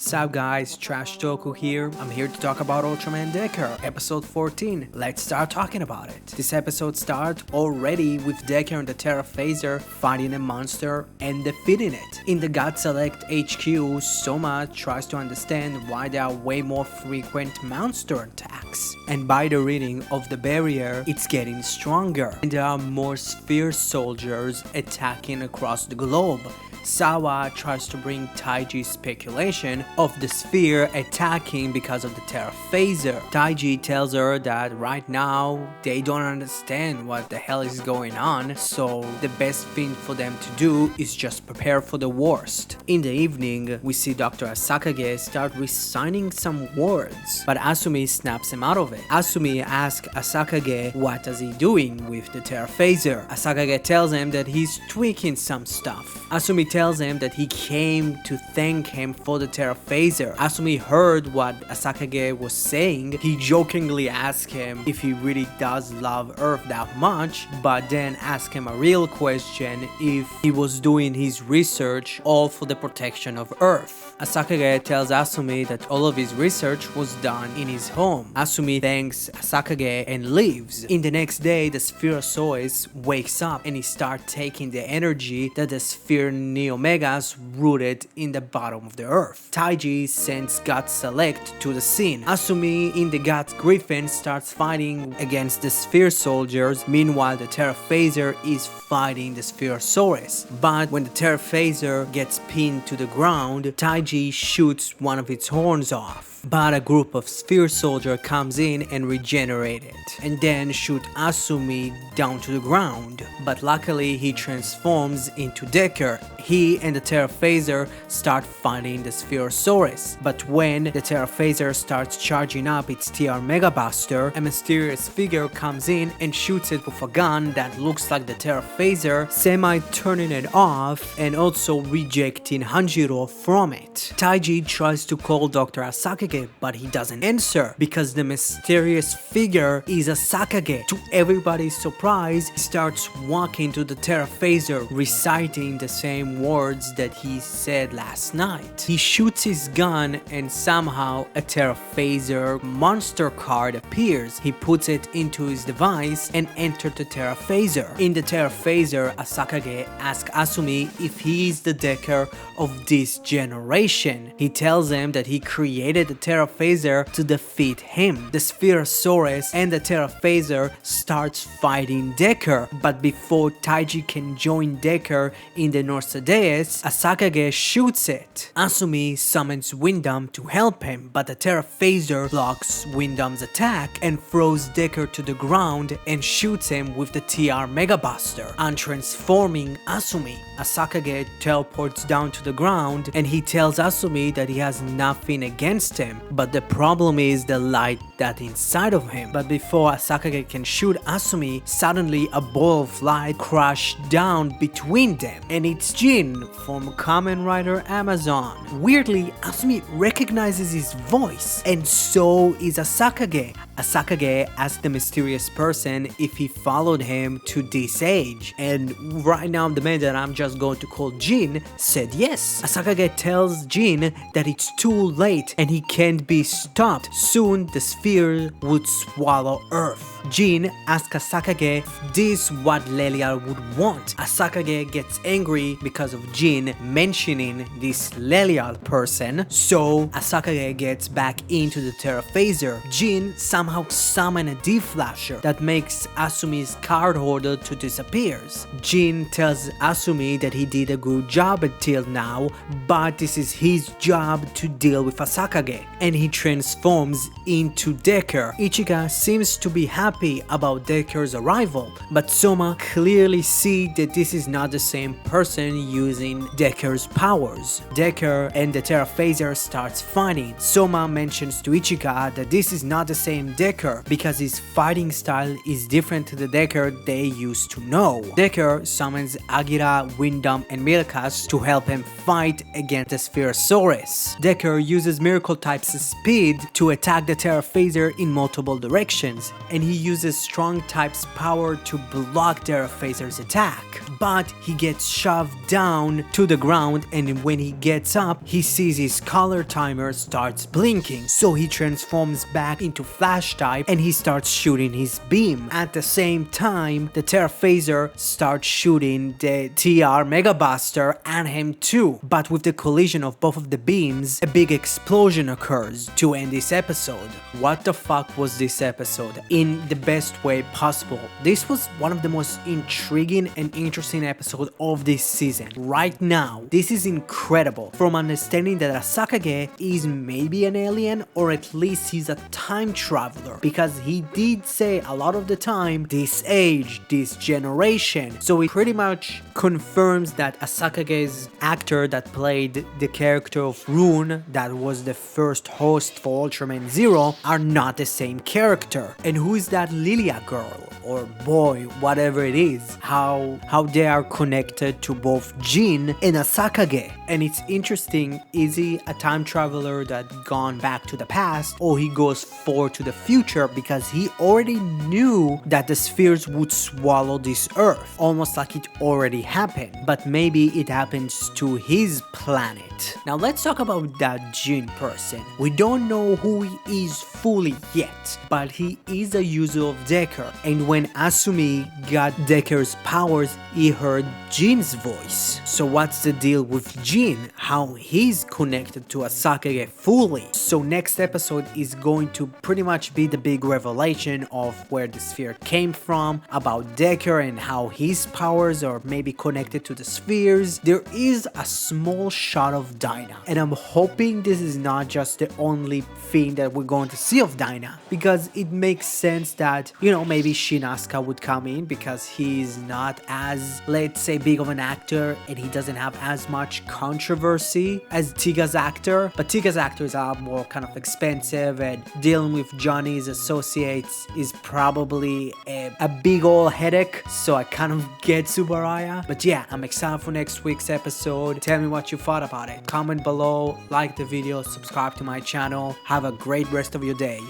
Sup guys, Trash Toku here. I'm here to talk about Ultraman DECKER, episode 14. Let's start talking about it. This episode starts already with DECKER and the Terra Phaser fighting a monster and defeating it. In the God Select HQ, Soma tries to understand why there are way more frequent monster attacks. And by the reading of the barrier, it's getting stronger. And there are more sphere soldiers attacking across the globe. Sawa tries to bring Taiji's speculation of the sphere attacking because of the Terra Phaser. Taiji tells her that right now they don't understand what the hell is going on, so the best thing for them to do is just prepare for the worst. In the evening, we see Dr. Asaka start reciting some words, but Asumi snaps him out of it. Asumi asks Asaka what is he doing with the Terra Phaser. Asaka tells him that he's tweaking some stuff. Asumi tells him that he came to thank him for the Terra Phaser. Asumi heard what Asaka was saying. He jokingly asked him if he really does love Earth that much, but then asked him a real question if he was doing his research all for the protection of Earth. Asaka tells Asumi that all of his research was done in his home. Asumi thanks Asaka and leaves. In the next day, the Spherosaurus wakes up and he starts taking the energy that the Sphere Neomegas rooted in the bottom of the earth. Taiji sends God Select to the scene. Asumi in the God Griffin starts fighting against the Sphere soldiers. Meanwhile, the Terra Phaser is fighting the Spherosaurus. But when the Terra Phaser gets pinned to the ground, Taiji shoots one of its horns off. But a group of Sphere soldier comes in and regenerate it, and then shoot Asumi down to the ground. But luckily he transforms into DECKER. He and the Terra Phaser start fighting the Spherosaurus. But when the Terra Phaser starts charging up its TR Mega Buster, a mysterious figure comes in and shoots it with a gun that looks like the Terra Phaser, semi-turning it off and also rejecting Hanjiro from it. Taiji tries to call Dr. Asaka, but he doesn't answer because the mysterious figure is Asaka. To everybody's surprise, he starts walking to the Terra Phaser, reciting the same words that he said last night. He shoots his gun and somehow a Terra Phaser monster card appears. He puts it into his device and enters the Terra Phaser. In the Terra Phaser, Asaka asks Asumi if he is the DECKER of this generation. He tells him that he created the Terra Phaser to defeat him. The Spherosaurus and the Terra Phaser starts fighting DECKER, but before Taiji can join DECKER in the Norsedeus, Asaka shoots it. Asumi summons Windom to help him, but the Terra Phaser blocks Windom's attack and throws DECKER to the ground and shoots him with the TR Mega Buster. On transforming Asumi, Asaka teleports down to the ground and he tells Asumi that he has nothing against him, but the problem is the light that's inside of him. But before Asaka can shoot Asumi, suddenly a ball of light crashed down between them, and it's Jin from Kamen Rider Amazon. Weirdly, Asumi recognizes his voice, and so is Asaka. Asaka asked the mysterious person if he followed him to this age, and right now the man that I'm just going to call Jin said yes. Asaka tells Jin that it's too late and he can't be stopped. Soon the sphere would swallow Earth. Jin asks Asaka if this what Lelial would want. Asaka gets angry because of Jin mentioning this Lelial person, so Asaka gets back into the Terra Phaser. Jin somehow summons a D-flasher that makes Asumi's card holder to disappear. Jin tells Asumi that he did a good job until now, but this is his job to deal with Asaka, and he transforms into DECKER. Ichika seems to be happy about DECKER's arrival, but Soma clearly sees that this is not the same person using DECKER's powers. DECKER and the Terra Phaser starts fighting. Soma mentions to Ichika that this is not the same DECKER because his fighting style is different to the DECKER they used to know. DECKER summons Agira, Windom, and Milkas to help him fight against the Spherosaurus. DECKER uses Miracle type's speed to attack the Terra Phaser in multiple directions, and he uses strong type's power to block Terra Phaser's attack, but he gets shoved down to the ground, and when he gets up, he sees his color timer starts blinking, so he transforms back into Flash type and he starts shooting his beam. At the same time, the Terra Phaser starts shooting the TR Mega Buster at him too, but with the collision of both of the beams, a big explosion occurs to end this episode. What the fuck was this episode? In the best way possible. This was one of the most intriguing and interesting episodes of this season. Right now, this is incredible, from understanding that ASKAGE is maybe an alien, or at least he's a time traveler, because he did say a lot of the time, this age, this generation, so it pretty much confirms that ASKAGE's actor that played the character of Rune, that was the first host for Ultraman Zero, are not the same character. And who is that Lilia girl or boy, whatever it is, how they are connected to both Jin and ASKAGE. And it's interesting, is he a time traveler that gone back to the past, or he goes forward to the future because he already knew that the spheres would swallow this earth, almost like it already happened, but maybe it happens to his planet. Now let's talk about that Jin person. We don't know who he is fully yet, but he is a user of DECKER, and when Asumi got DECKER's powers, he heard Jin's voice. So what's the deal with Jin? How he's connected to ASKAGE fully? So next episode is going to pretty much be the big revelation of where the sphere came from, about DECKER and how his powers are maybe connected to the spheres. There is a small shot of Dinah, and I'm hoping this is not just the only thing that we're going to see of Dinah, because it makes sense that, you know, maybe Shin Asuka would come in because he's not as, let's say, big of an actor and he doesn't have as much controversy as Tiga's actor, but Tiga's actors are more kind of expensive, and dealing with Johnny's associates is probably a big old headache, so I kind of get Tsubaraya. But yeah, I'm excited for next week's episode. Tell me what you thought about it. Comment below, like the video, subscribe to my channel. Have a great rest of your day.